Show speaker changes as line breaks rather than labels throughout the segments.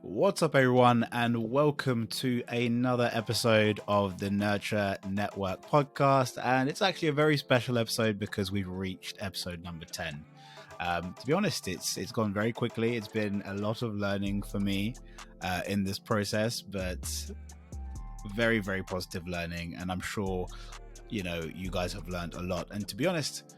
What's up, everyone, and welcome to another episode of the Nurture Network podcast. And it's actually a very special episode because we've reached episode number 10. To be honest, it's gone very quickly. It's been a lot of learning for me in this process, but very, very positive learning. And I'm sure, you guys have learned a lot. And to be honest,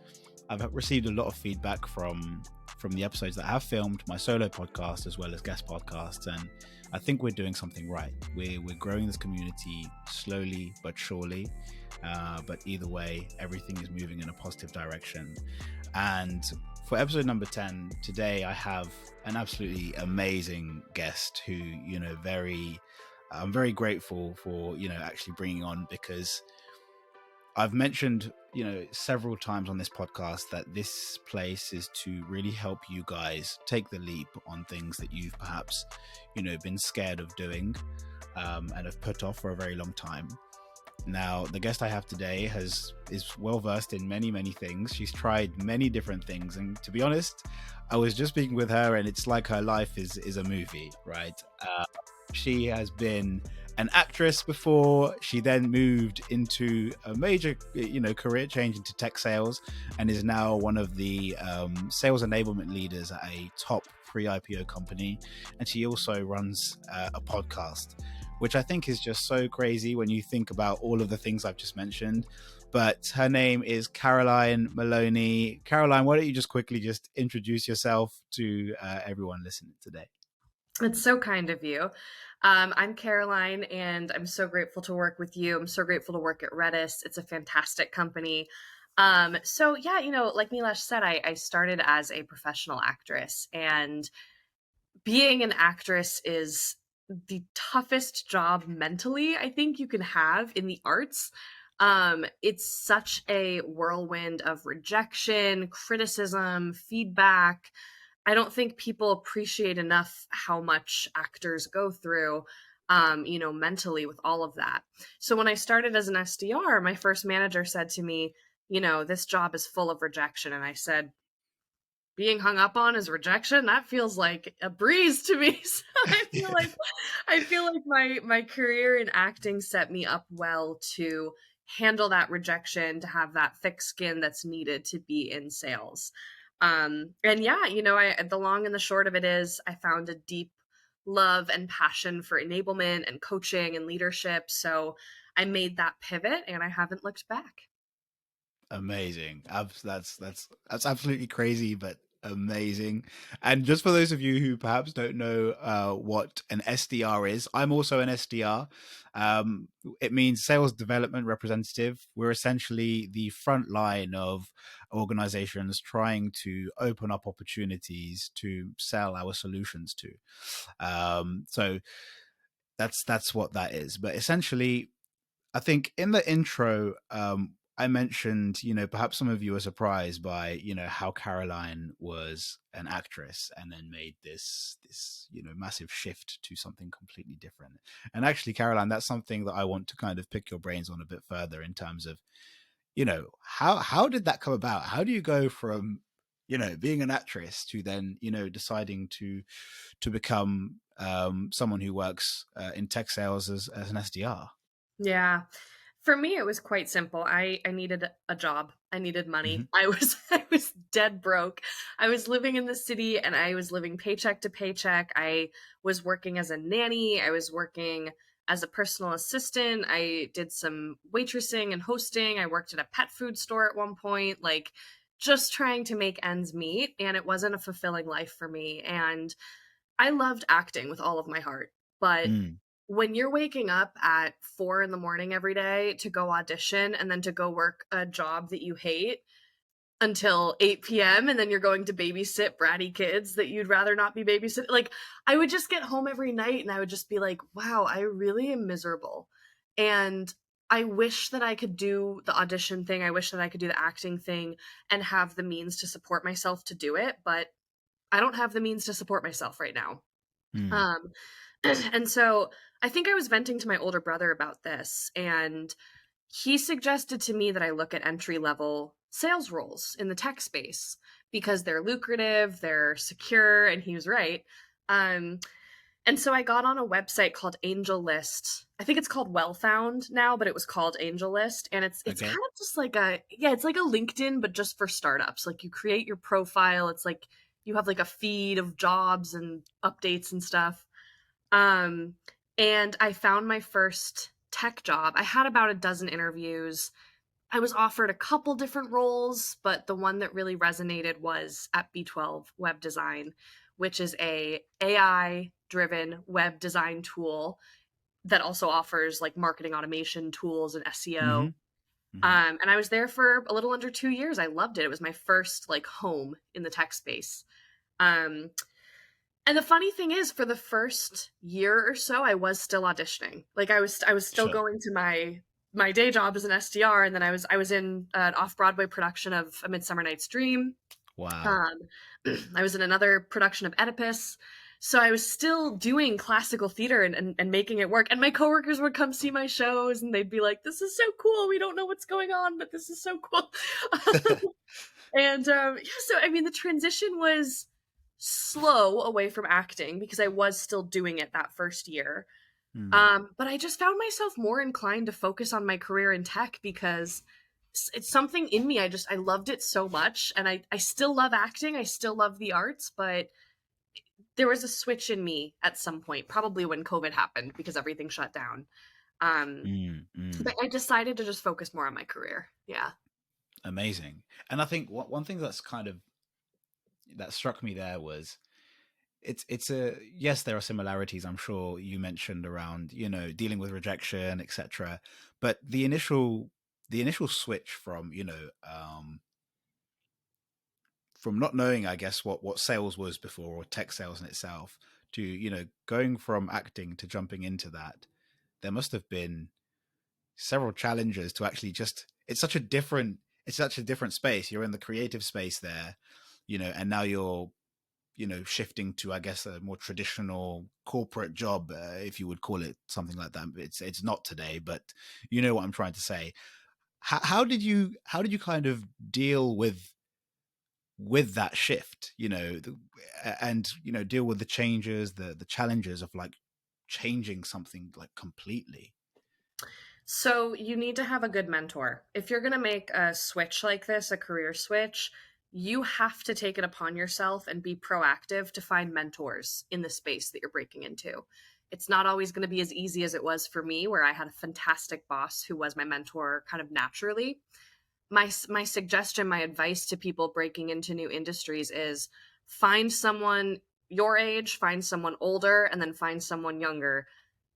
I've received a lot of feedback from the episodes that I have filmed, my solo podcast as well as guest podcasts, and I think we're doing something right. We're growing this community slowly but surely, but either way, everything is moving in a positive direction. And for episode number 10 today, I have an absolutely amazing guest who, I'm very grateful for, actually bringing on, because I've mentioned, several times on this podcast that this place is to really help you guys take the leap on things that you've perhaps, been scared of doing and have put off for a very long time. Now, the guest I have today is well versed in many, many things. She's tried many different things, and to be honest, I was just speaking with her, and it's like her life is a movie, right? She has been an actress before. She then moved into a major, career change into tech sales, and is now one of the sales enablement leaders at a top pre-IPO company. And she also runs a podcast, which I think is just so crazy when you think about all of the things I've just mentioned. But her name is Caroline Maloney. Caroline, why don't you just quickly introduce yourself to everyone listening today?
It's so kind of you. I'm Caroline, and I'm so grateful to work with you. I'm so grateful to work at Redis. It's a fantastic company. Like Milash said, I started as a professional actress, and being an actress is the toughest job mentally I think you can have in the arts. It's such a whirlwind of rejection, criticism, feedback. I don't think people appreciate enough how much actors go through, mentally with all of that. So when I started as an SDR, my first manager said to me, this job is full of rejection. And I said, being hung up on is rejection? That feels like a breeze to me. So I feel like my career in acting set me up well to handle that rejection, to have that thick skin that's needed to be in sales. The long and the short of it is I found a deep love and passion for enablement and coaching and leadership. So I made that pivot and I haven't looked back.
Amazing. That's absolutely crazy, but amazing. And just for those of you who perhaps don't know what an SDR is, I'm also an SDR. It means sales development representative. We're essentially the front line of organizations trying to open up opportunities to sell our solutions to. So that's what that is. But essentially, I think in the intro, I mentioned, perhaps some of you are surprised by, how Caroline was an actress and then made this, massive shift to something completely different. And actually, Caroline, that's something that I want to kind of pick your brains on a bit further in terms of, how did that come about? How do you go from, being an actress to then, deciding to become someone who works in tech sales as an SDR?
Yeah. For me, it was quite simple. I needed a job. I needed money.
Mm-hmm.
I was dead broke. I was living in the city and I was living paycheck to paycheck. I was working as a nanny. I was working as a personal assistant. I did some waitressing and hosting. I worked at a pet food store at one point, like just trying to make ends meet. And it wasn't a fulfilling life for me. And I loved acting with all of my heart. But when you're waking up at 4 a.m. every day to go audition and then to go work a job that you hate until 8 p.m. and then you're going to babysit bratty kids that you'd rather not be babysitting, like I would just get home every night and I would just be like, wow, I really am miserable. And I wish that I could do the audition thing. I wish that I could do the acting thing and have the means to support myself to do it. But I don't have the means to support myself right now. Um, and so I think I was venting to my older brother about this, and he suggested to me that I look at entry level sales roles in the tech space because they're lucrative, they're secure, and he was right. Um, And so I got on a website called Angel List. I think it's called Well Found now, but it was called Angel List. And it's kind
Okay.
of just like a, yeah, it's like a LinkedIn, but just for startups. Like you create your profile. It's like you have like a feed of jobs and updates and stuff. Um, and I found my first tech job. I had about a dozen interviews. I was offered a couple different roles, but the one that really resonated was at B12 Web Design, which is a AI driven web design tool that also offers like marketing automation tools and SEO.
Mm-hmm. Mm-hmm.
And I was there for a little under 2 years. I loved it. It was my first like home in the tech space. Um, and the funny thing is, for the first year or so, I was still auditioning. Like I was still
Sure.
going to my day job as an SDR, and then I was in an off Broadway production of A Midsummer Night's Dream.
Wow.
Um, I was in another production of Oedipus. So I was still doing classical theater and making it work. And my coworkers would come see my shows and they'd be like, "This is so cool. We don't know what's going on, but this is so cool." And yeah, so I mean, the transition was slow away from acting because I was still doing it that first year.
Mm.
But I just found myself more inclined to focus on my career in tech because it's something in me. I loved it so much, and I still love acting. I still love the arts, but there was a switch in me at some point, probably when COVID happened because everything shut down. Um,
Mm. Mm.
but I decided to just focus more on my career. Yeah.
Amazing. And I think one thing that's kind of that struck me there was it's a yes, there are similarities. I'm sure you mentioned around dealing with rejection, etc. But the initial switch from from not knowing, I guess, what sales was before, or tech sales in itself, to going from acting to jumping into that, there must have been several challenges to actually just it's such a different space. You're in the creative space there, and now you're shifting to, I guess, a more traditional corporate job, if you would call it something like that. It's not today, but you know what I'm trying to say. How did you kind of deal with that shift, and deal with the changes, the challenges of like changing something like completely?
So you need to have a good mentor. If you're going to make a switch like this, a career switch, you have to take it upon yourself and be proactive to find mentors in the space that you're breaking into. It's not always going to be as easy as it was for me, where I had a fantastic boss who was my mentor kind of naturally. My suggestion, my advice to people breaking into new industries is find someone your age, find someone older, and then find someone younger.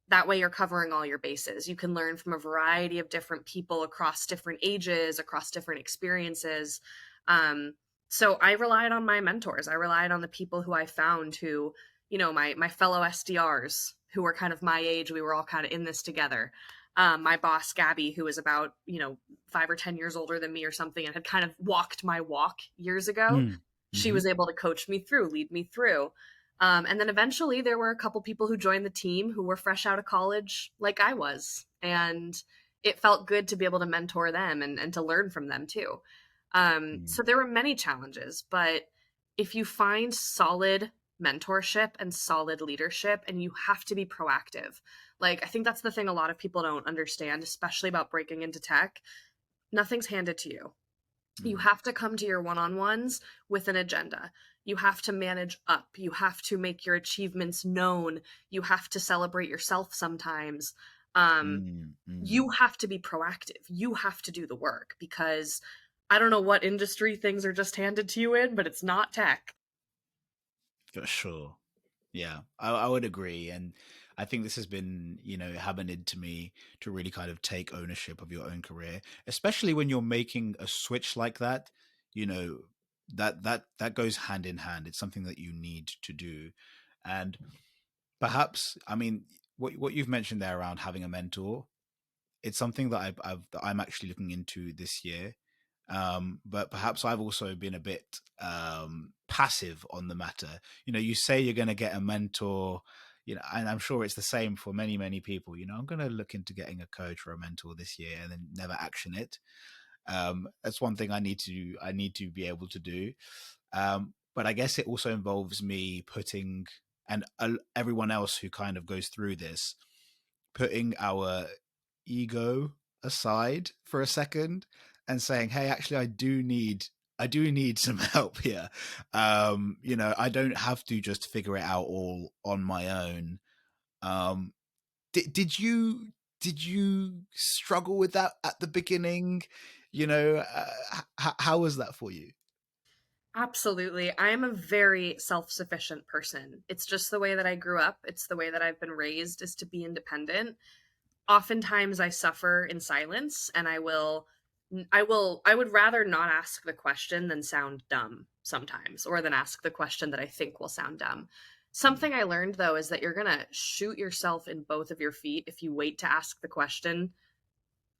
That way you're covering all your bases. You can learn from a variety of different people across different ages, across different experiences. um, so I relied on my mentors. I relied on the people who I found, who, my fellow SDRs who were kind of my age. We were all kind of in this together. My boss Gabby, who was about 5 or 10 years older than me or something, and had kind of walked my walk years ago.
Mm.
She
Hmm.
was able to coach me through, lead me through. And then eventually there were a couple people who joined the team who were fresh out of college, like I was. And it felt good to be able to mentor them and to learn from them too.
Mm.
So there were many challenges, but if you find solid mentorship and solid leadership, and you have to be proactive. Like, I think that's the thing a lot of people don't understand, especially about breaking into tech. Nothing's handed to you. You
Mm.
have to come to your one-on-ones with an agenda. You have to manage up. You have to make your achievements known. You have to celebrate yourself sometimes. Um,
Mm.
you
Mm.
have to be proactive. You have to do the work, because I don't know what industry things are just handed to you in, but it's not tech.
For sure. Yeah, I would agree. And I think this has been, happening to me, to really kind of take ownership of your own career, especially when you're making a switch like that. You know, that goes hand in hand. It's something that you need to do. And perhaps, I mean, what you've mentioned there around having a mentor, it's something that I'm actually looking into this year. But perhaps I've also been a bit passive on the matter. You say you're going to get a mentor, and I'm sure it's the same for many, many people. I'm going to look into getting a coach or a mentor this year, and then never action it. That's one thing I need to be able to do. But I guess it also involves me putting and everyone else who kind of goes through this, putting our ego aside for a second and saying, hey, actually I do need some help here. I don't have to just figure it out all on my own. um did you struggle with that at the beginning? How was that for you?
Absolutely. I am a very self-sufficient person. It's just the way that I grew up. It's the way that I've been raised, is to be independent. Oftentimes I suffer in silence, and I would rather not ask the question than sound dumb sometimes, or than ask the question that I think will sound dumb.
Mm.
Something I learned though is that you're going to shoot yourself in both of your feet if you wait to ask the question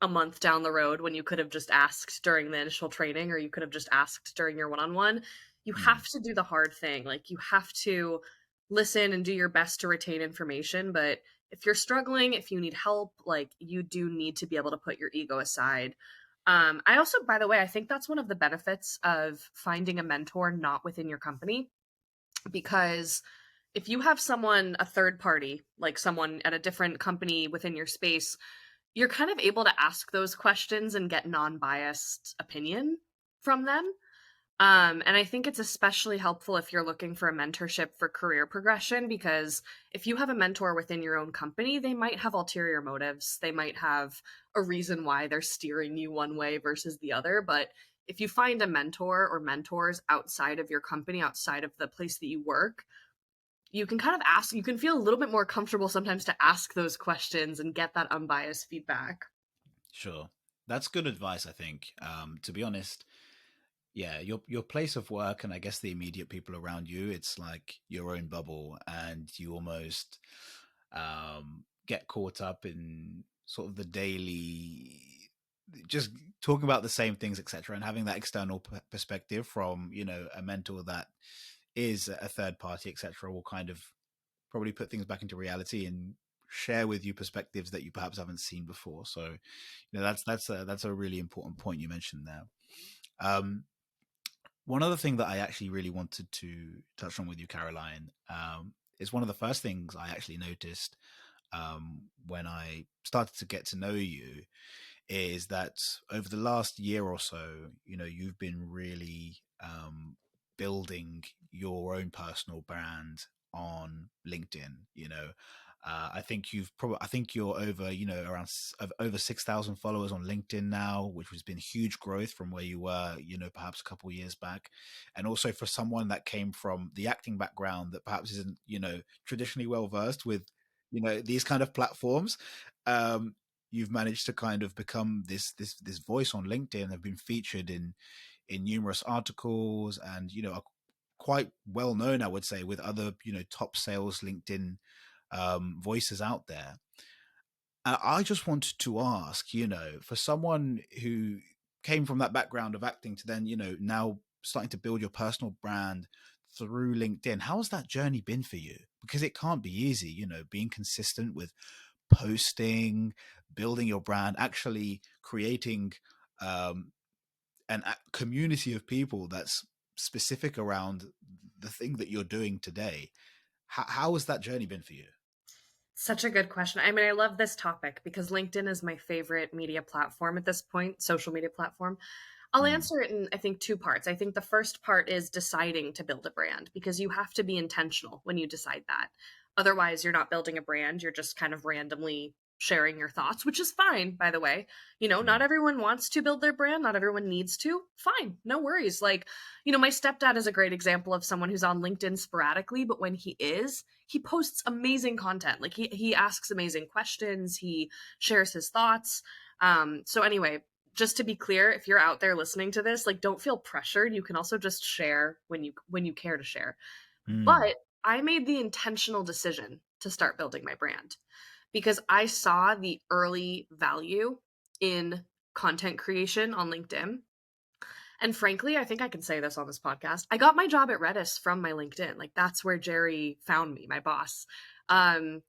a month down the road when you could have just asked during the initial training, or you could have just asked during your one-on-one. You
Mm.
have to do the hard thing. Like, you have to listen and do your best to retain information, but if you're struggling, if you need help, like, you do need to be able to put your ego aside. I also, by the way, I think that's one of the benefits of finding a mentor not within your company, because if you have someone, a third party, like someone at a different company within your space, you're kind of able to ask those questions and get non-biased opinion from them. And I think it's especially helpful if you're looking for a mentorship for career progression, because if you have a mentor within your own company, they might have ulterior motives. They might have a reason why they're steering you one way versus the other. But if you find a mentor or mentors outside of your company, outside of the place that you work, you can kind of ask, you can feel a little bit more comfortable sometimes to ask those questions and get that unbiased feedback.
Sure. That's good advice, I think. To be honest, yeah, your place of work and I guess the immediate people around you, it's like your own bubble, and you almost get caught up in sort of the daily, just talking about the same things, etc., and having that external perspective from a mentor that is a third party, etc., will kind of probably put things back into reality and share with you perspectives that you perhaps haven't seen before. So that's a really important point you mentioned there. um One other thing that I actually really wanted to touch on with you, Caroline, is one of the first things I actually noticed when I started to get to know you, is that over the last year or so, you've been really building your own personal brand on LinkedIn. I think you're over, around over 6,000 followers on LinkedIn now, which has been huge growth from where you were, perhaps a couple of years back. And also for someone that came from the acting background that perhaps isn't, traditionally well versed with, these kind of platforms. Um, you've managed to kind of become this voice on LinkedIn, have been featured in numerous articles, and are quite well known, I would say, with other top sales LinkedIn voices out there. I just wanted to ask, for someone who came from that background of acting to then now starting to build your personal brand through LinkedIn, how has that journey been for you? Because it can't be easy, being consistent with posting, building your brand, actually creating um, a community of people that's specific around the thing that you're doing today. How has that journey been for you?
Such a good question. I mean, I love this topic because LinkedIn is my favorite media platform at this point, social media platform. I'll
Mm,
answer it in, I think, two parts. I think the first part is deciding to build a brand, because you have to be intentional when you decide that. Otherwise, you're not building a brand. You're just kind of randomly sharing your thoughts, which is fine, by the way. Not
mm,
everyone wants to build their brand. Not everyone needs to. Fine. No worries. Like, my stepdad is a great example of someone who's on LinkedIn sporadically, but when he posts amazing content. Like, he asks amazing questions. He shares his thoughts. So anyway, just to be clear, if you're out there listening to this, like, don't feel pressured. You can also just share when you care to share.
mm,
But I made the intentional decision to start building my brand because I saw the early value in content creation on LinkedIn. And frankly, I think I can say this on this podcast. I got my job at Redis from my LinkedIn. Like, that's where Jerry found me, my boss. Um,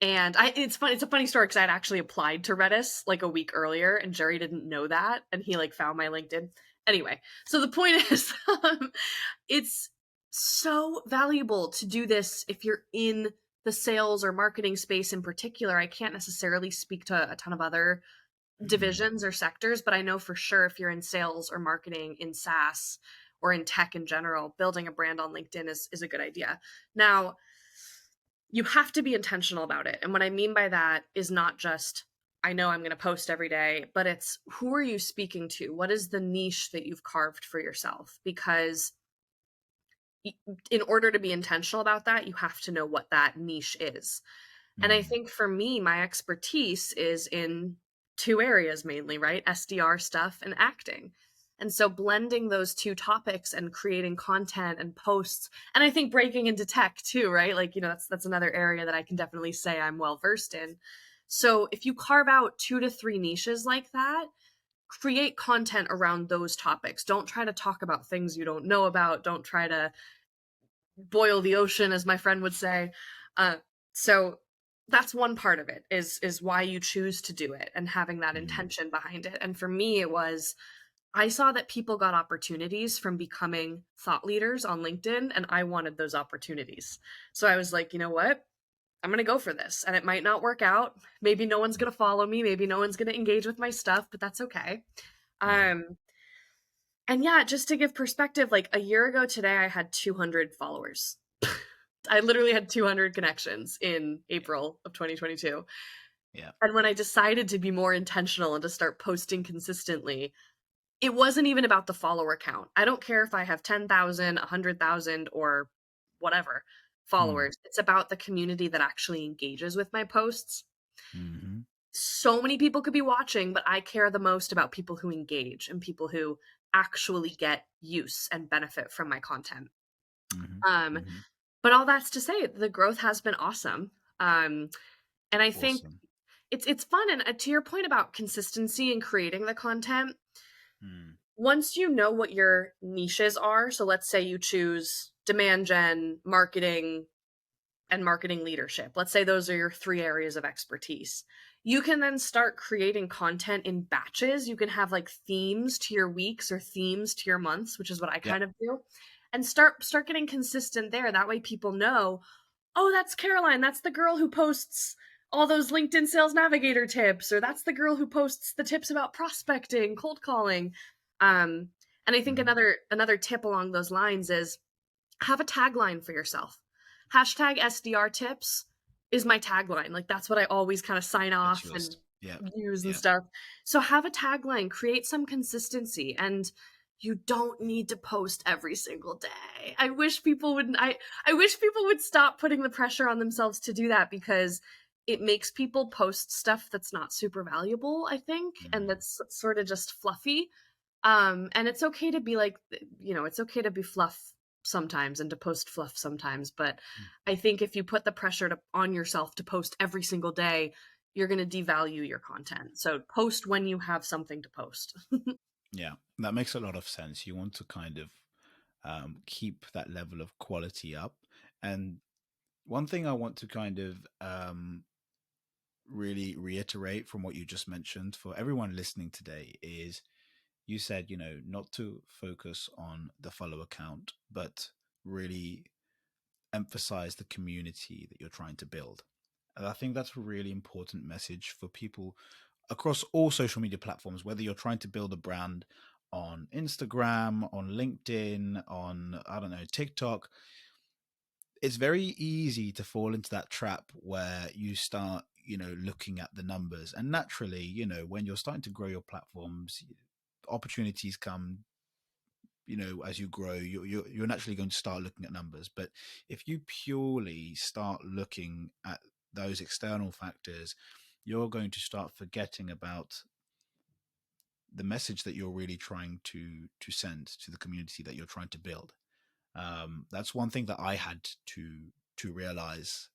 and it's fun. It's a funny story because I had actually applied to Redis like a week earlier, and Jerry didn't know that, and he like found my LinkedIn. Anyway, so the point is, it's so valuable to do this if you're in the sales or marketing space in particular. I can't necessarily speak to a ton of other
Mm,
divisions or sectors, but I know for sure if you're in sales or marketing in SaaS or in tech in general, building a brand on LinkedIn is a good idea. Now, you have to be intentional about it. And what I mean by that is not just, I know I'm going to post every day, but it's who are you speaking to? What is the niche that you've carved for yourself? Because in order to be intentional about that, you have to know what that niche is. And I
mm,
think for me, my expertise is in two areas mainly, right? SDR stuff and acting. And so blending those two topics and creating content and posts, and I think breaking into tech too, right? Like, that's another area that I can definitely say I'm well versed in. So if you carve out 2 to 3 niches like that, create content around those topics. Don't try to talk about things you don't know about. Don't try to boil the ocean, as my friend would say. So that's one part of it, is why you choose to do it and having that
mm,
intention behind it. And for me, it was, I saw that people got opportunities from becoming thought leaders on LinkedIn, and I wanted those opportunities. So I was like, you know what? I'm going to go for this. And it might not work out. Maybe no one's going to follow me. Maybe no one's going to engage with my stuff, but that's okay.
mm.
Um, and yeah, just to give perspective, like a year ago today, I had 200 followers. I literally had 200 connections in
Yeah,
April of 2022.
yeah.
And when I decided to be more intentional and to start posting consistently, it wasn't even about the follower count. I don't care if I have 10,000, 100,000, or whatever
Mm,
followers. It's about the community that actually engages with my posts.
hmm.
So many people could be watching, but I care the most about people who engage and people who actually get use and benefit from my content.
Hmm.
Um,
Hmm.
but all that's to say, the growth has been awesome. Um, and I think
Awesome.
it's fun. And to your point about consistency and creating the content,
Mm,
once you know what your niches are, so let's say you choose demand gen, marketing, and marketing leadership. Let's say those are your 3 areas of expertise. You can then start creating content in batches. You can have like themes to your weeks or themes to your months, which is what I
yep.
kind of do. And start getting consistent there. That way people know, oh, that's Caroline. That's the girl who posts all those LinkedIn Sales Navigator tips, or that's the girl who posts the tips about prospecting, cold calling. Um, and I think
Hmm.
another tip along those lines is have a tagline for yourself. Hashtag SDR tips is my tagline. Like that's what I always kind of sign
That's
off and
yours. Yeah,
use and
yeah.
stuff. So have a tagline, create some consistency, and you don't need to post every single day. I wish people would stop putting the pressure on themselves to do that, because it makes people post stuff that's not super valuable, I think, and
Mm,
that's sort of just fluffy. And it's okay to be like, it's okay to be fluff sometimes and to post fluff sometimes, but
mm.
I think if you put the pressure on yourself to post every single day, you're going to devalue your content. So post when you have something to post.
Yeah, that makes a lot of sense. You want to kind of keep that level of quality up. And one thing I want to kind of really reiterate from what you just mentioned for everyone listening today is you said, not to focus on the follower count, but really emphasize the community that you're trying to build. And I think that's a really important message for people across all social media platforms, whether you're trying to build a brand on Instagram, on LinkedIn, on, I don't know, TikTok. It's very easy to fall into that trap where you start, looking at the numbers. And naturally, when you're starting to grow your platforms, opportunities come, as you grow, you're naturally going to start looking at numbers. But if you purely start looking at those external factors, you're going to start forgetting about the message that you're really trying to send to the community that you're trying to build. That's one thing that I had to realize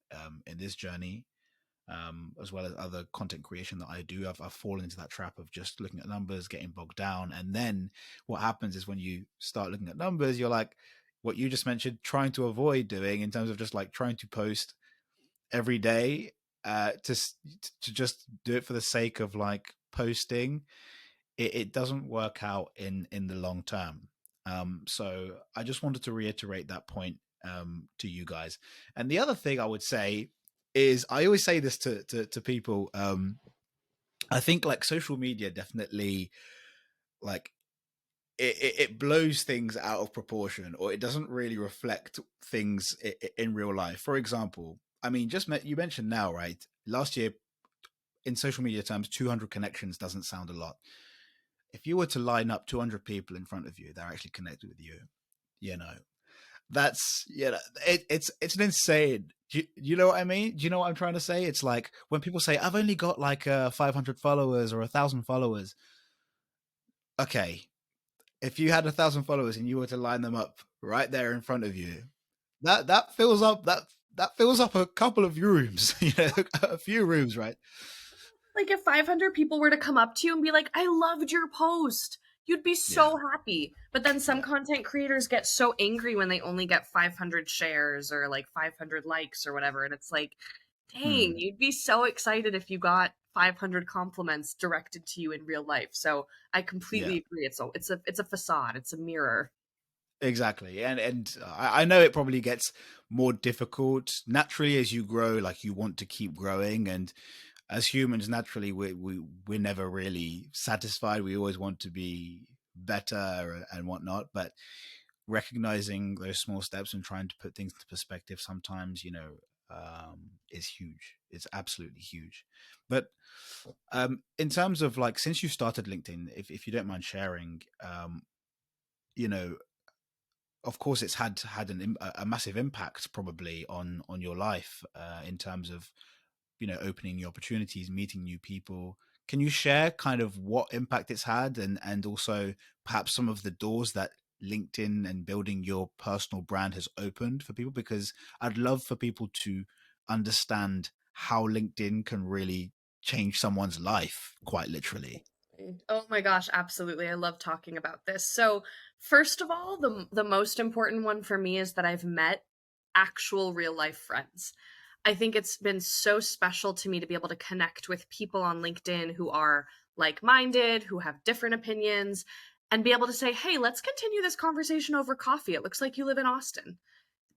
in this journey, as well as other content creation that I do. I've fallen into that trap of just looking at numbers, getting bogged down, and then what happens is when you start looking at numbers, you're like what you just mentioned, trying to avoid doing in terms of just like trying to post every day, to just do it for the sake of like posting. It doesn't work out in the long term. So I just wanted to reiterate that point to you guys. And the other thing I would say is, I always say this to people. I think like social media definitely, like, it blows things out of proportion, or it doesn't really reflect things in real life. For example, I mean, you mentioned now, right? Last year, in social media terms, 200 connections doesn't sound a lot. If you were to line up 200 people in front of you that are actually connected with you, you know, that's, it's an insane. You know what I mean? Do you know what I'm trying to say? It's like when people say, I've only got like 500 followers or 1,000 followers. Okay, if you had 1,000 followers and you were to line them up right there in front of you, that fills up that fills up a couple of rooms, a few rooms, right?
Like if 500 people were to come up to you and be like, I loved your post, you'd be
Yeah,
so happy. But then some
yeah.
content creators get so angry when they only get 500 shares or like 500 likes or whatever. And it's like, dang,
Hmm.
you'd be so excited if you got 500 compliments directed to you in real life. So I
Yeah,
completely agree. It's a facade. It's a mirror.
exactly. And I know it probably gets more difficult naturally as you grow. Like, you want to keep growing, and as humans, naturally, we're never really satisfied. We always want to be better and whatnot. But recognizing those small steps and trying to put things into perspective sometimes, is huge. It's absolutely huge. But in terms of, like, since you started LinkedIn, if you don't mind sharing, you know, of course, it's had a massive impact probably on your life, in terms of, opening new opportunities, meeting new people. Can you share kind of what impact it's had, and also perhaps some of the doors that LinkedIn and building your personal brand has opened for people? Because I'd love for people to understand how LinkedIn can really change someone's life, quite literally.
Oh my gosh, absolutely. I love talking about this. So, first of all, the most important one for me is that I've met actual real life friends. I think it's been so special to me to be able to connect with people on LinkedIn who are like-minded, who have different opinions, and be able to say, "Hey, let's continue this conversation over coffee. It looks like you live in Austin."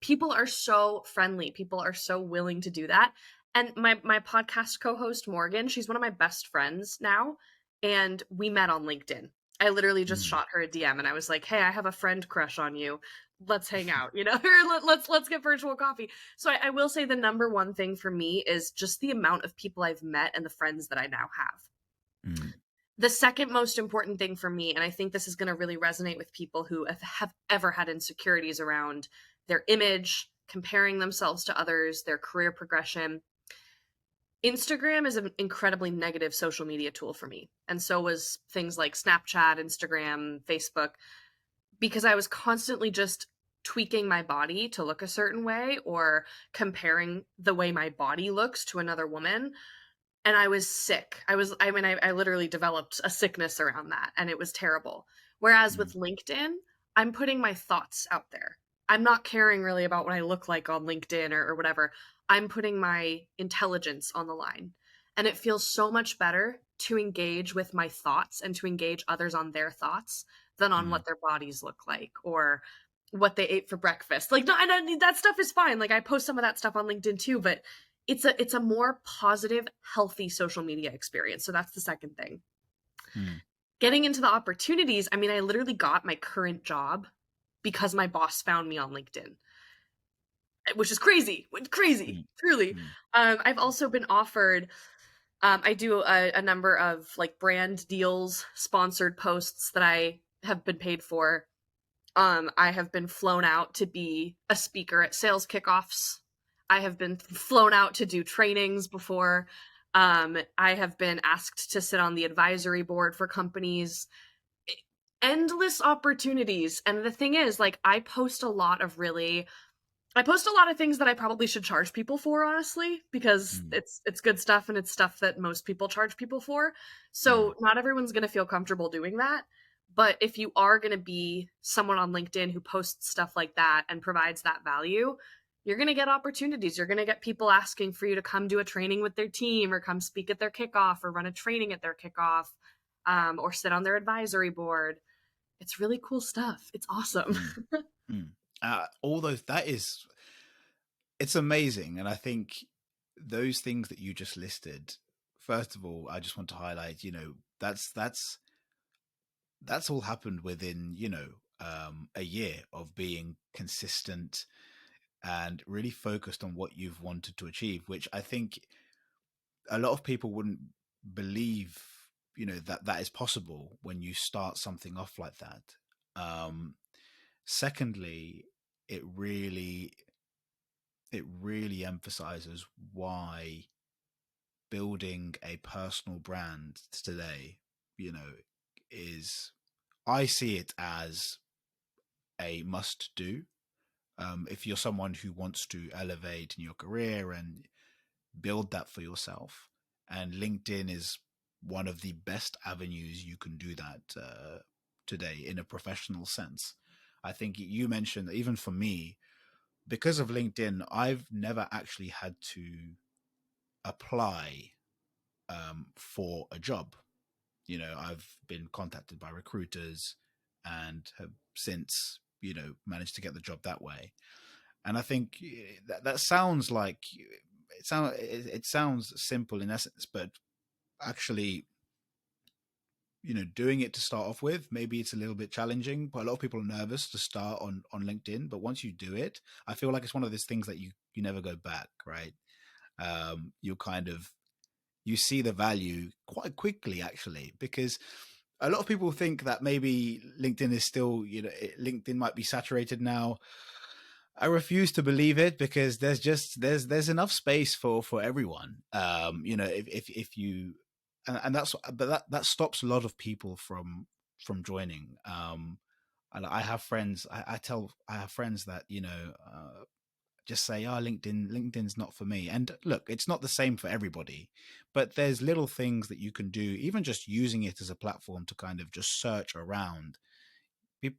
People are so friendly. People are so willing to do that. And my podcast co-host Morgan, she's one of my best friends now, and we met on LinkedIn. I literally just
Mm,
shot her a DM and I was like, "Hey, I have a friend crush on you. Let's hang out, or let's get virtual coffee." So I will say the number one thing for me is just the amount of people I've met and the friends that I now have.
mm,
The second most important thing for me, and I think this is going to really resonate with people who have ever had insecurities around their image, comparing themselves to others, their career progression. Instagram is an incredibly negative social media tool for me. And so was things like Snapchat, Instagram, Facebook, because I was constantly just tweaking my body to look a certain way or comparing the way my body looks to another woman, and I was sick. I literally developed a sickness around that, and it was terrible. Whereas
mm,
with LinkedIn, I'm putting my thoughts out there. I'm not caring really about what I look like on LinkedIn or whatever. I'm putting my intelligence on the line. And it feels so much better to engage with my thoughts and to engage others on their thoughts than on
mm,
what their bodies look like or what they ate for breakfast. Like, no, that stuff is fine. Like, I post some of that stuff on LinkedIn too, but it's a more positive, healthy social media experience. So that's the second thing.
mm,
Getting into the opportunities, I mean, I literally got my current job because my boss found me on LinkedIn, which is crazy, crazy,
mm,
truly.
mm,
I've also been offered. I do a number of like brand deals, sponsored posts that I have been paid for. I have been flown out to be a speaker at sales kickoffs. I have been flown out to do trainings before. I have been asked to sit on the advisory board for companies. Endless opportunities. And the thing is, like, I post a lot of things that I probably should charge people for, honestly, because
mm,
it's good stuff and it's stuff that most people charge people for.
mm,
So not everyone's going to feel comfortable doing that. But if you are going to be someone on LinkedIn who posts stuff like that and provides that value, you're going to get opportunities. You're going to get people asking for you to come do a training with their team or come speak at their kickoff or run a training at their kickoff, or sit on their advisory board. It's really cool stuff. It's awesome.
Mm, mm. All those, it's amazing. And I think those things that you just listed, first of all, I just want to highlight, that's all happened within, a year of being consistent and really focused on what you've wanted to achieve, which I think a lot of people wouldn't believe, that that is possible when you start something off like that. Um, Secondly, it really emphasizes why building a personal brand today, you know, is, I see it as a must do. If you're someone who wants to elevate in your career and build that for yourself, and LinkedIn is one of the best avenues you can do that today in a professional sense. I think you mentioned that even for me, because of LinkedIn, I've never actually had to apply for a job. I've been contacted by recruiters and have since, managed to get the job that way. And I think that sounds like it sounds simple in essence, but actually, doing it to start off with, maybe it's a little bit challenging. But a lot of people are nervous to start on LinkedIn. But once you do it, I feel like it's one of those things that you never go back, right? You kind of, you see the value quite quickly, actually, because a lot of people think that maybe LinkedIn is still, LinkedIn might be saturated now. I refuse to believe it, because there's enough space for everyone. If you, and that's, but that stops a lot of people from joining. And I have friends. I have friends that, just say, "Oh, LinkedIn's not for me." And look, it's not the same for everybody, but there's little things that you can do, even just using it as a platform to kind of just search around.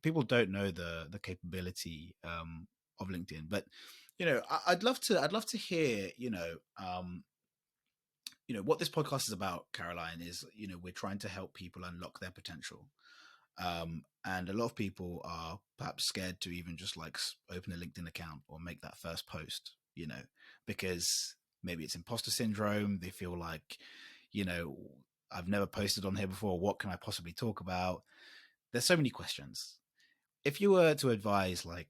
People don't know the capability of LinkedIn, but I'd love to hear, what this podcast is about, Caroline, is, we're trying to help people unlock their potential. And a lot of people are perhaps scared to even just like open a LinkedIn account or make that first post, because maybe it's imposter syndrome. They feel like, you know, I've never posted on here before. What can I possibly talk about? There's so many questions. If you were to advise, like,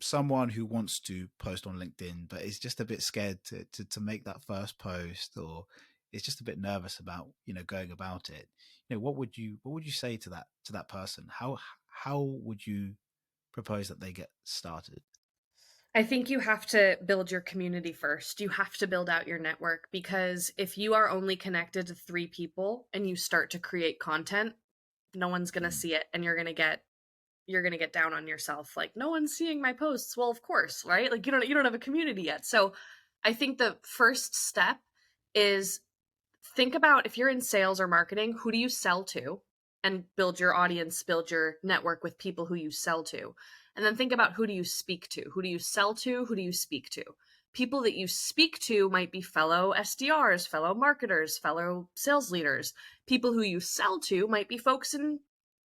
someone who wants to post on LinkedIn but is just a bit scared to make that first post, or is just a bit nervous about, going about it, what would you say to that person? How would you propose that they get started?
I think you have to build your community first. You have to build out your network, because if you are only connected to 3 people and you start to create content, no one's going to
Mm,
see it, and you're going to get down on yourself, like, no one's seeing my posts. Well, of course, right? Like, you don't have a community yet. So I think the first step is, think about, if you're in sales or marketing, who do you sell to? And build your audience, build your network with people who you sell to. And then think about, who do you speak to? Who do you sell to? Who do you speak to? People that you speak to might be fellow SDRs, fellow marketers, fellow sales leaders. People who you sell to might be folks in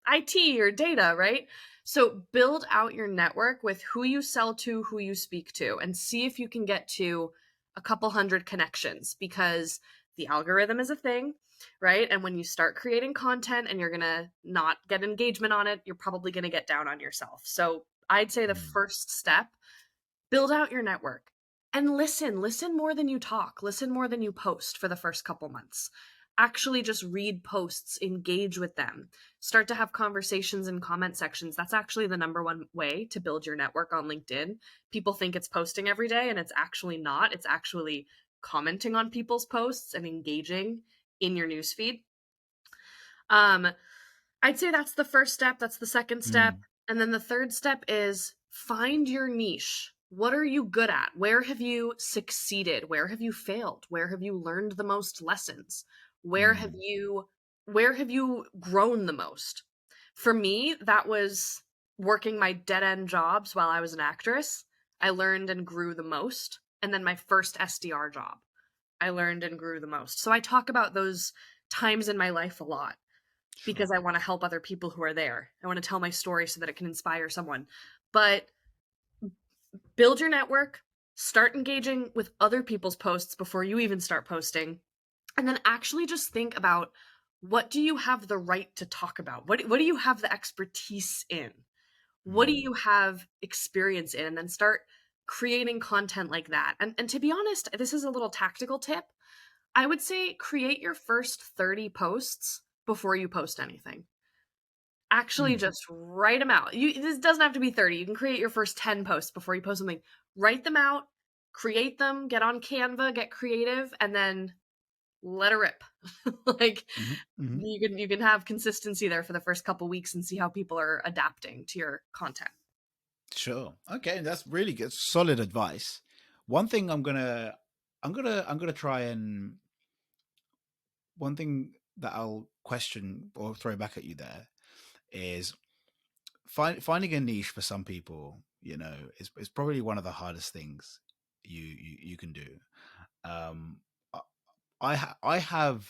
IT or data, right? So build out your network with who you sell to, who you speak to, and see if you can get to a couple hundred connections, because the algorithm is a thing, right? And when you start creating content and you're going to not get engagement on it, you're probably going to get down on yourself. So I'd say the
mm,
first step, build out your network and listen more than you talk, listen more than you post for the first couple months. Actually just read posts, engage with them, start to have conversations in comment sections. That's actually the number one way to build your network on LinkedIn. People think it's posting every day, and it's actually not. It's actually commenting on people's posts and engaging in your newsfeed. um I'd say that's the first step. That's the second step.
mm,
And then the third step is, find your niche. What are you good at? Where have you succeeded? Where have you failed? Where have you learned the most lessons? Where have
mm,
you where have you grown the most? For me, that was working my dead-end jobs while I was an actress. I learned and grew the most. And then my first SDR job, I learned and grew the most. So I talk about those times in my life a lot.
Sure.
because I want to help other people who are there. I want to tell my story so that it can inspire someone. But build your network, start engaging with other people's posts before you even start posting, and then actually just think about, what do you have the right to talk about? What do you have the expertise in? What do
Mm.
you have experience in? And then start creating content like that. And to be honest, this is a little tactical tip. I would say create your first 30 posts before you post anything. Actually,
Mm.
just write them out. This doesn't have to be 30. You can create your first 10 posts before you post something. Write them out, create them, get on Canva, get creative, and then let it rip. Like,
Mhm, mhm.
you can have consistency there for the first couple weeks and see how people are adapting to your content.
Sure. Okay, that's really good. Solid advice. One thing I'm gonna try and one thing that I'll question or throw back at you there is finding a niche for some people. Is probably one of the hardest things you can do. Um, I I have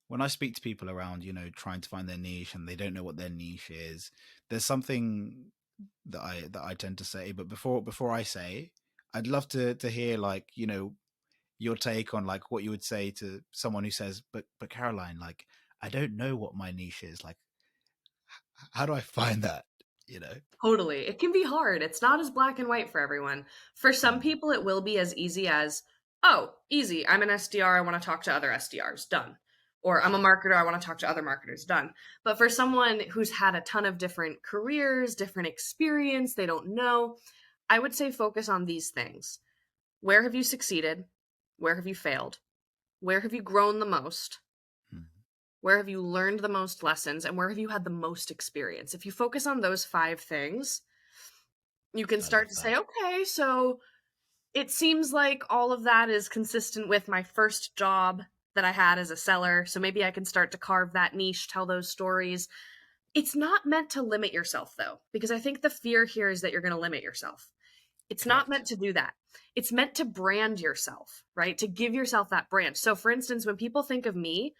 when I speak to people around, trying to find their niche and they don't know what their niche is. There's something that I tend to say, but before I say, I'd love to hear like your take on like what you would say to someone who says, but Caroline, like I don't know what my niche is. Like, how do I find that? You know?
Totally. It can be hard. It's not as black and white for everyone. For some
Mm,
people, it will be as easy as, oh, easy. I'm an SDR. I want to talk to other SDRs. Done. Or I'm a
sure.
marketer. I want to talk to other marketers. Done. But for someone who's had a ton of different careers, different experience, they don't know, I would say focus on these things. Where have you succeeded? Where have you failed? Where have you grown the most?
Mm,
Where have you learned the most lessons? And where have you had the most experience? If you focus on those 5 things, you can
I
start
love
to say,
that.
okay, so it seems like all of that is consistent with my first job that I had as a seller. So maybe I can start to carve that niche, tell those stories. It's not meant to limit yourself, though, because I think the fear here is that you're going to limit yourself. It's not
Correct.
meant to do that. It's meant to brand yourself, right? To give yourself that brand. So, for instance, when people think of me,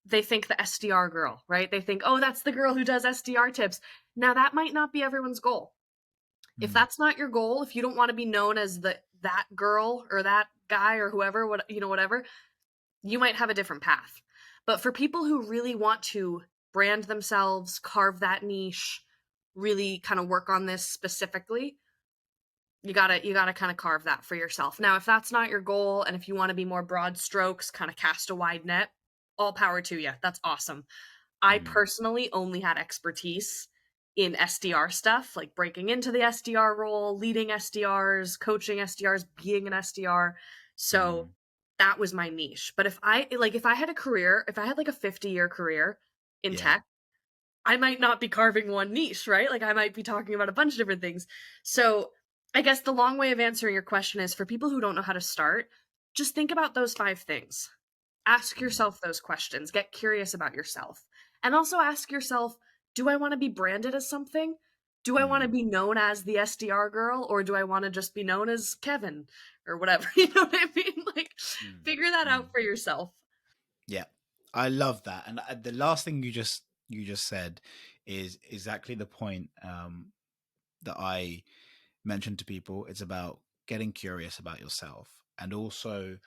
they think the SDR girl, right? They think, oh, that's the girl who does SDR tips. Now, that might not be everyone's goal. If
Mm,
that's not your goal, if you don't want to be known as that girl or that guy or whoever, whatever, you might have a different path. But for people who really want to brand themselves, carve that niche, really kind of work on this specifically, you gotta kind of carve that for yourself. Now, if that's not your goal, and if you want to be more broad strokes, kind of cast a wide net, all power to you. That's awesome. I
mm,
personally only had expertise in SDR stuff, like breaking into the SDR role, leading SDRs, coaching SDRs, being an SDR. So
mm.
that was my niche. But if I had a career, if I had like a 50-year career in
Yeah.
tech, I might not be carving one niche, right? Like I might be talking about a bunch of different things. So I guess the long way of answering your question is, for people who don't know how to start, just think about those 5 things. Ask
Mm,
yourself those questions. Get curious about yourself. And also ask yourself, do I want to be branded as something? Do I want to
mm,
be known as the SDR girl, or do I want to just be known as Kevin or whatever? You know what I mean? Like,
mm,
figure that
mm.
out for yourself.
Yeah, I love that. And the last thing you just said is exactly the point that I mentioned to people. It's about getting curious about yourself, and also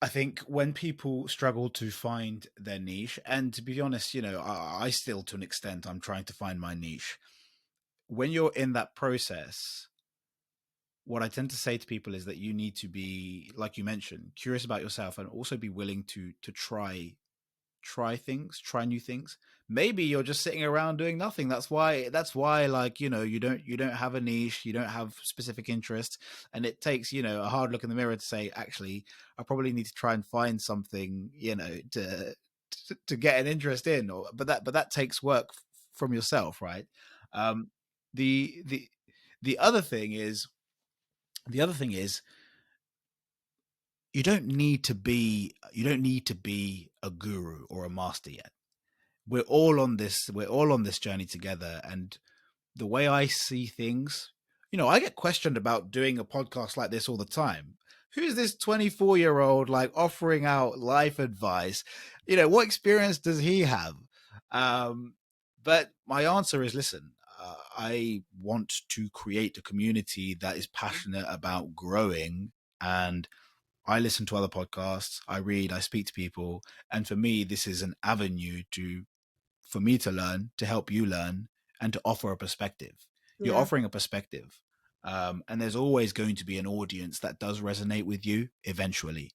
I think when people struggle to find their niche, and to be honest, I still, to an extent, I'm trying to find my niche. When you're in that process, what I tend to say to people is that you need to be, like you mentioned, curious about yourself, and also be willing to try things, try new things. Maybe you're just sitting around doing nothing. That's why like, you don't have a niche, you don't have specific interests, and it takes, a hard look in the mirror to say, actually, I probably need to try and find something, to get an interest in, or but that takes work from yourself, right? Um the the the other thing is the other thing is you don't need to be a guru or a master yet. We're all on this journey together, and the way I see things, I get questioned about doing a podcast like this all the time. who's this 24-year-old like offering out life advice? What experience does he have? But my answer is, listen, I want to create a community that is passionate about growing, and I listen to other podcasts, I read, I speak to people, and for me, this is an avenue for me to learn, to help you learn, and to offer a perspective. You're
Yeah.
offering a perspective, and there's always going to be an audience that does resonate with you eventually.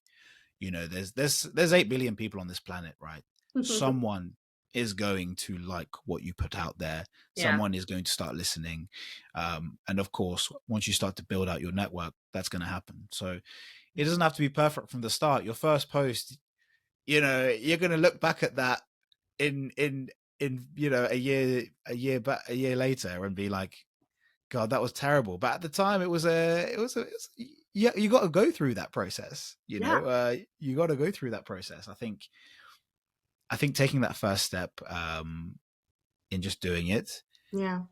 There's 8 billion people on this planet, right? Someone is going to like what you put out there.
Yeah.
Someone is going to start listening, and of course, once you start to build out your network, that's going to happen. So it doesn't have to be perfect from the start. Your first post, you're going to look back at that in a year later and be like, God, that was terrible. But at the time, yeah, you got to go through that process.
Yeah.
You got to go through that process. I think taking that first step, in just doing it,
Yeah.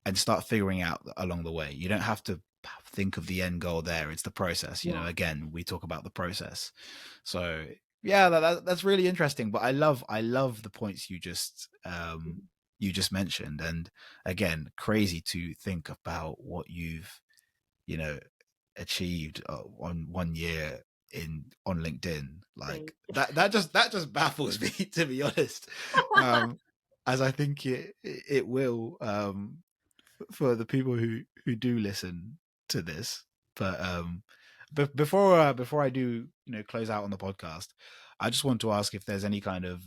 and start figuring out along the way. You don't have to think of the end goal there. It's the process.
Yeah.
Again, we talk about the process. So yeah, that's really interesting. But I love the points you just mentioned, and again, crazy to think about what you've achieved on 1 year on LinkedIn.
Thank
Like that just baffles me, to be honest. As I think it will, for the people who do listen to this. But before I do close out on the podcast, I just want to ask if there's any kind of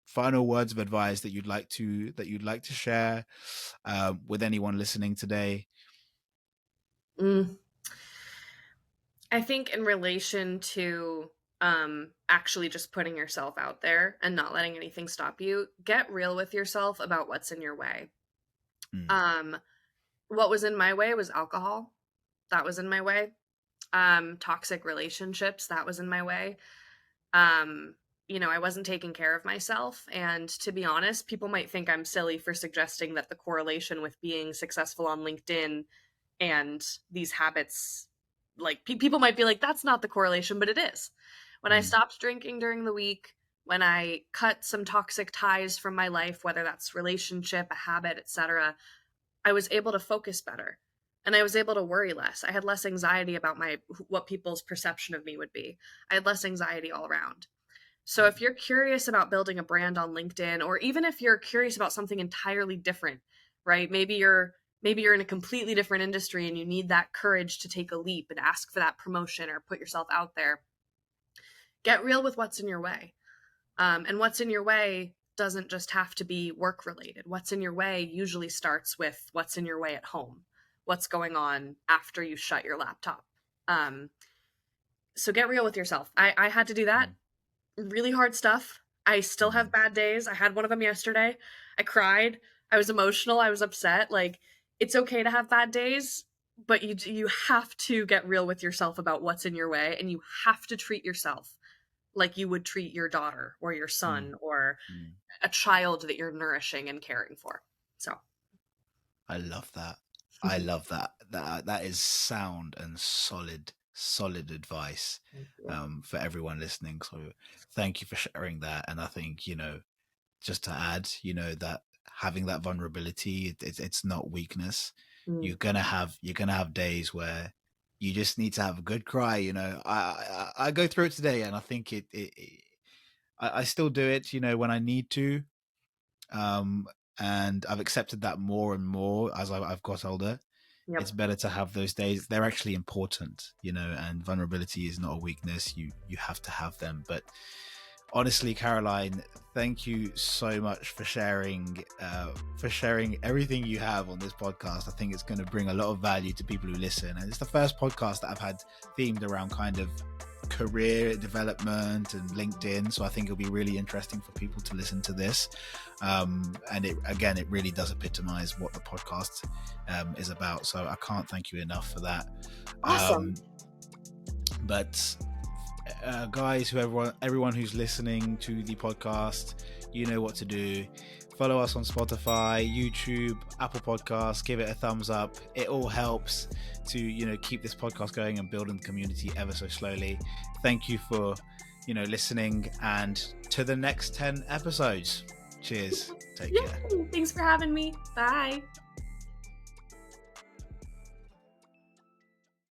final words of advice that you'd like to share with anyone listening today.
Mm. I think in relation to actually just putting yourself out there and not letting anything stop you, get real with yourself about what's in your way.
Mm.
What was in my way was alcohol. That was in my way. Toxic relationships, that was in my way. I wasn't taking care of myself. And to be honest, people might think I'm silly for suggesting that the correlation with being successful on LinkedIn and these habits, like people might be like, that's not the correlation, but it is. When I stopped drinking during the week, when I cut some toxic ties from my life, whether that's relationship, a habit, etc., I was able to focus better and I was able to worry less. I had less anxiety about what people's perception of me would be. I had less anxiety all around. So if you're curious about building a brand on LinkedIn, or even if you're curious about something entirely different, right? Maybe you're in a completely different industry and you need that courage to take a leap and ask for that promotion or put yourself out there. Get real with what's in your way. And what's in your way doesn't just have to be work related. What's in your way usually starts with what's in your way at home. What's going on after you shut your laptop. So get real with yourself. I had to do that. Really hard stuff. I still have bad days. I had one of them yesterday. I cried. I was emotional. I was upset. Like, it's okay to have bad days, but you have to get real with yourself about what's in your way, and you have to treat yourself like you would treat your daughter or your son or a child that you're nourishing and caring for. So
I love that. I love that. That is sound and solid advice for everyone listening. So thank you for sharing that. And I think, just to add, that having that vulnerability, it's not weakness. You're gonna have days where you just need to have a good cry. I go through it today, and I think I still do it, when I need to. And I've accepted that more and more as I've got older.
Yep.
It's better to have those days. They're actually important, and vulnerability is not a weakness. You have to have them. But honestly, Caroline, thank you so much for sharing everything you have on this podcast. I think it's going to bring a lot of value to people who listen. And it's the first podcast that I've had themed around kind of career development and LinkedIn, so I think it'll be really interesting for people to listen to this, and it really does epitomize what the podcast is about, so I can't thank you enough for that.
Awesome.
But guys, everyone who's listening to the podcast, you know what to do. Follow us on Spotify, YouTube, Apple Podcasts. Give it a thumbs up. It all helps to keep this podcast going and building the community ever so slowly. Thank you for listening, and to the next 10 episodes. Cheers. Take care.
Thanks for having me. Bye.